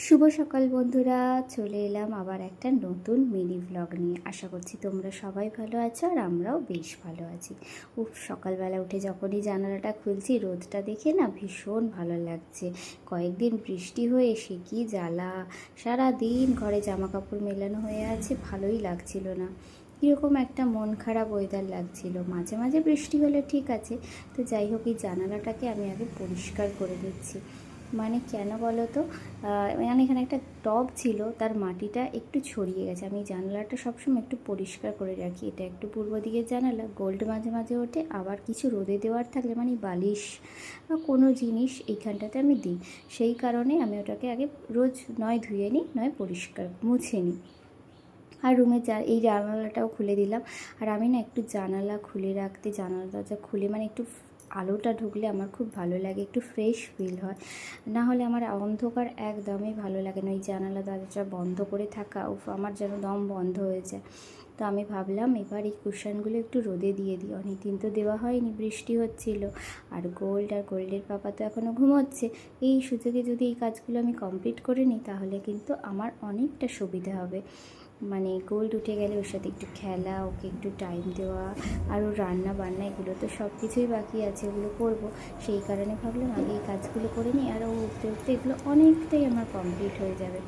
শুভ সকাল বন্ধুরা, চলে এলাম আবার একটা নতুন মিনি ভ্লগ নিয়ে। আশা করছি তোমরা সবাই ভালো আছো আর আমরাও বেশ ভালো আছি। সকালবেলা উঠে যখনই জানালাটা খুলছি রোদটা দেখে না ভীষণ ভালো লাগছে। কয়েকদিন বৃষ্টি হয়ে সে কি জ্বালা, সারা দিন ঘরে জামা কাপড় মেলানো হয়ে আছে, ভালোই লাগছিল না। কীরকম একটা মন খারাপ ওয়েদার লাগছিল। মাঝে মাঝে বৃষ্টি হলে ঠিক আছে, তো যাই হোক এই জানালাটাকে আমি আগে পরিষ্কার করে দিচ্ছি। মানে কেন বলো তো, মানে এখানে একটা টব ছিল, তার মাটিটা একটু ছড়িয়ে গেছে। আমি জানালাটা সবসময় একটু পরিষ্কার করে রাখি। এটা একটু পূর্ব দিকের জানালা, গোল্ড মাঝে মাঝে ওঠে, আবার কিছু রোদে দেওয়ার থাকলে মানে বালিশ বা কোনো জিনিস এইখানটাতে আমি দিই। সেই কারণে আমি ওটাকে আগে রোজ নয় ধুয়ে নিই, নয় পরিষ্কার মুছে নিই। আর রুমে এই জানালাটাও খুলে দিলাম। আর আমি না একটু জানালা খুলে রাখতে, জানালা দরজা খুলে মানে একটু আলোটা ঢুকলে আমার খুব ভালো লাগে, একটু ফ্রেশ ফিল হয়। না হলে আমার অন্ধকার একদমই ভালো লাগে না। এই জানালা দরজা বন্ধ করে থাকা আমার যেন দম বন্ধ হয়ে যায়। তো আমি ভাবলাম এবার এই কুশনগুলো একটু রোদে দিয়ে দিই। অনেক দিন তো দেওয়া হয়নি, বৃষ্টি হচ্ছিল। আর গোল্ডের পাপা তো এখনও ঘুমোচ্ছে। এই সুযোগে যদি এই কাজগুলো আমি কমপ্লিট করে নিই তাহলে কিন্তু আমার অনেকটা সুবিধা হবে। মানে গোল্ড উঠে গেলে ওর সাথে একটু খেলা, ওকে একটু টাইম দেওয়া, আর ওর রান্না বান্না এগুলো তো সব কিছুই বাকি আছে, ওগুলো করবো। সেই কারণে ভাবলাম আগে এই কাজগুলো করে নিই, আর ও উঠতে উঠতে এগুলো অনেকটাই আমার কমপ্লিট হয়ে যাবে।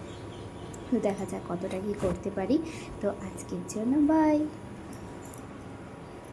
তো দেখা যাক কতটা কী করতে পারি। তো আজকের জন্য বাই।